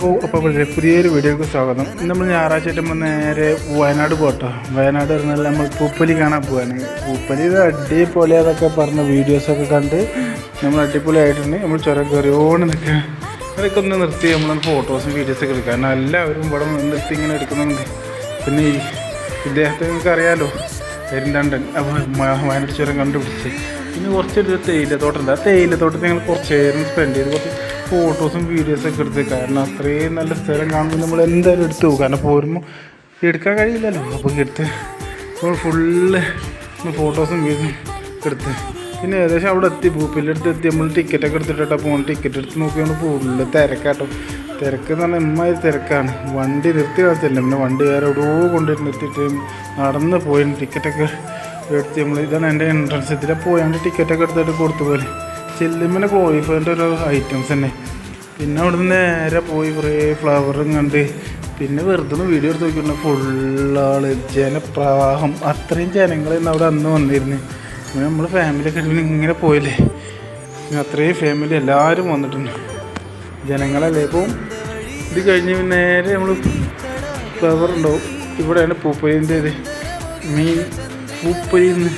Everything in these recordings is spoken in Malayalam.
അപ്പോൾ പുതിയൊരു വീഡിയോക്ക് സ്വാഗതം. നമ്മൾ ഞായറാഴ്ചയായിട്ട് നമ്മൾ നേരെ വയനാട് പോട്ടോ. വയനാട് പറഞ്ഞാൽ നമ്മൾ പൂപ്പലി കാണാൻ പോവാണ്. പൂപ്പലി ഇത് അടിപൊളി അതൊക്കെ പറഞ്ഞ വീഡിയോസൊക്കെ കണ്ട് നമ്മൾ അടിപൊളിയായിട്ടുണ്ട്. നമ്മൾ ചുരം കയറിയോണ്ട് നിൽക്കുക. അതൊക്കെ ഒന്ന് നിർത്തി നമ്മൾ ഫോട്ടോസും വീഡിയോസൊക്കെ എടുക്കുക. കാരണം എല്ലാവരും ഇവിടെ നിർത്തി ഇങ്ങനെ എടുക്കുന്നുണ്ട്. പിന്നെ ഇദ്ദേഹത്തെ നിങ്ങൾക്ക് അറിയാമല്ലോ, പെരുന്തണ്ടൻ. അപ്പോൾ വയനാട് ചുരം കണ്ടുപിടിച്ച് പിന്നെ കുറച്ചൊരു തേയിലത്തോട്ടമുണ്ട്. ആ തേയിലത്തോട്ടത്തിൽ ഞങ്ങൾ കുറച്ച് നേരം സ്പെൻഡ് ചെയ്ത് കുറച്ച് ഫോട്ടോസും വീഡിയോസൊക്കെ എടുത്ത്. കാരണം അത്രയും നല്ല സ്ഥലം കാണുമ്പോൾ നമ്മൾ എന്തായാലും എടുത്തു പോകും. കാരണം പോരുമ്പോൾ എടുക്കാൻ കഴിയില്ലല്ലോ. അപ്പോൾ എടുത്ത് ഫുള്ള് ഫോട്ടോസും വീഡിയോസും എടുത്ത് പിന്നെ ഏകദേശം അവിടെ എത്തി. പൂപ്പിലെടുത്ത് എത്തി. നമ്മൾ ടിക്കറ്റൊക്കെ എടുത്തിട്ടാണ് പോകുന്നത്. ടിക്കറ്റ് എടുത്ത് നോക്കിയാണ് ഫുള്ള് തിരക്കാട്ടോ. തിരക്ക് എന്ന് പറഞ്ഞാൽ ഇമ്മാതിരി തിരക്കാണ്. വണ്ടി നിർത്തി കാണിച്ചില്ല. പിന്നെ വണ്ടി വേറെ എവിടെയോ കൊണ്ടുപോയിട്ട് നിർത്തിയിട്ട് നടന്ന് പോയി ടിക്കറ്റൊക്കെ എടുത്ത് നമ്മൾ ഇതാണ് എൻ്റെ എൻട്രൻസ്. ഇതിലെ പോയാണ്ട് ടിക്കറ്റൊക്കെ എടുത്തിട്ട് കൊടുത്തു പോലെ ചെല്ലുമ്പോൾ ക്ലോറിഫൈൻ്റെ ഒരു ഐറ്റംസ് തന്നെ. പിന്നെ അവിടുന്ന് നേരെ പോയി കുറേ ഫ്ലവറും കണ്ട് പിന്നെ വെറുതെ ഒന്ന് വീഡിയോ എടുത്ത് നോക്കിയിട്ട് ഫുള്ളാൾ ജനപ്രവാഹം. അത്രയും ജനങ്ങളായിരുന്നു അവിടെ അന്ന് വന്നിരുന്നു. പിന്നെ നമ്മൾ ഫാമിലിയൊക്കെ പിന്നെ ഇങ്ങനെ പോയില്ലേ, അത്രയും ഫാമിലി എല്ലാവരും വന്നിട്ടുണ്ട്. ജനങ്ങളല്ലേ. ഇപ്പോൾ ഇത് കഴിഞ്ഞ് നേരെ നമ്മൾ ഫ്ലവർ ഉണ്ടാവും. ഇവിടെയാണ് പൂപ്പലിൻ്റെ ഇത് മെയിൻ. പൂപ്പലിൽ നിന്ന്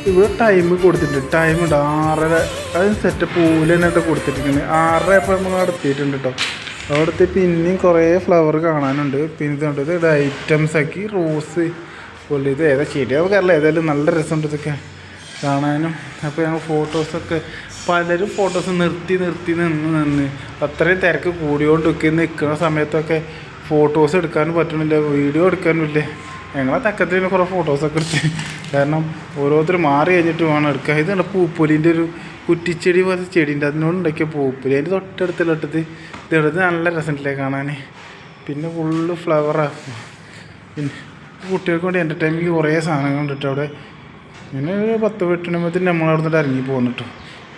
ഇവിടെ ടൈം കൊടുത്തിട്ടുണ്ട്. ടൈം ഉണ്ട് 6:30. അത് സെറ്റപ്പ് പൂലെന്നായിട്ട് കൊടുത്തിട്ടുണ്ട്. 6:30 അപ്പോൾ നമ്മൾ നടത്തിയിട്ടുണ്ട് കേട്ടോ. അവിടുത്തെ പിന്നെയും കുറേ ഫ്ലവർ കാണാനുണ്ട്. പിന്നെ ഇതുണ്ട്, ഇത് ഐറ്റംസ് ആക്കി റോസ് പോലെ. ഇത് ഏതാ ശരിയാവും കാരണം ഏതായാലും നല്ല രസമുണ്ട് ഇതൊക്കെ കാണാനും. അപ്പോൾ ഞങ്ങൾ ഫോട്ടോസൊക്കെ പലരും ഫോട്ടോസ് നിർത്തി നിന്ന് അത്രയും തിരക്ക് കൂടിയോണ്ട് നിൽക്കുന്ന സമയത്തൊക്കെ ഫോട്ടോസ് എടുക്കാനും പറ്റണില്ല, വീഡിയോ എടുക്കാനും ഇല്ലേ. ഞങ്ങളെ തക്കത്തിൽ കുറേ ഫോട്ടോസൊക്കെ എടുത്ത്. കാരണം ഓരോരുത്തർ മാറി കഴിഞ്ഞിട്ട് വേണം എടുക്കുക. ഇതാണ് പൂപ്പൊലിൻ്റെ ഒരു കുറ്റിച്ചെടി പോലെ ചെടിയുണ്ട്, അതിനോട് ഉണ്ടാക്കിയ പൂപ്പൊലി. അതിൻ്റെ തൊട്ടടുത്തുള്ളത് ഇതെടുത്ത് നല്ല രസമുണ്ടല്ലേ കാണാൻ. പിന്നെ ഫുള്ള് ഫ്ലവറാണ്. പിന്നെ കുട്ടികൾക്ക് വേണ്ടി എൻ്റർടൈൻമെൻറ്റ് കുറേ സാധനങ്ങളുണ്ട് കേട്ടോ അവിടെ. പിന്നെ ഒരു 10-8 മണിയാകുമ്പോഴത്തേന് നമ്മളവിടെ നിന്ന് ഇറങ്ങി പോകുന്നു.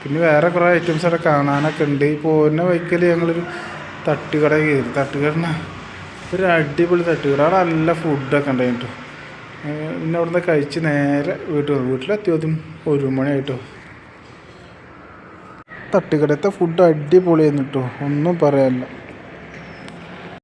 പിന്നെ വേറെ കുറേ ഐറ്റംസ് അവിടെ കാണാനൊക്കെ ഉണ്ട്. പോകുന്ന വൈക്കൽ ഞങ്ങളൊരു തട്ടുകട കയറി. തട്ടുകടന ഒരു അടിപൊളി തട്ടുകട. അവിടെ നല്ല ഫുഡൊക്കെ ഉണ്ടായിട്ടോ. പിന്നെ അവിടുന്ന് കഴിച്ച് നേരെ വീട്ടിലെത്തിയതും 1 മണിയായിട്ടോ. തട്ടുകടത്തെ ഫുഡ് അടിപൊളിയായിരുന്നു കേട്ടോ, ഒന്നും പറയാനില്ല.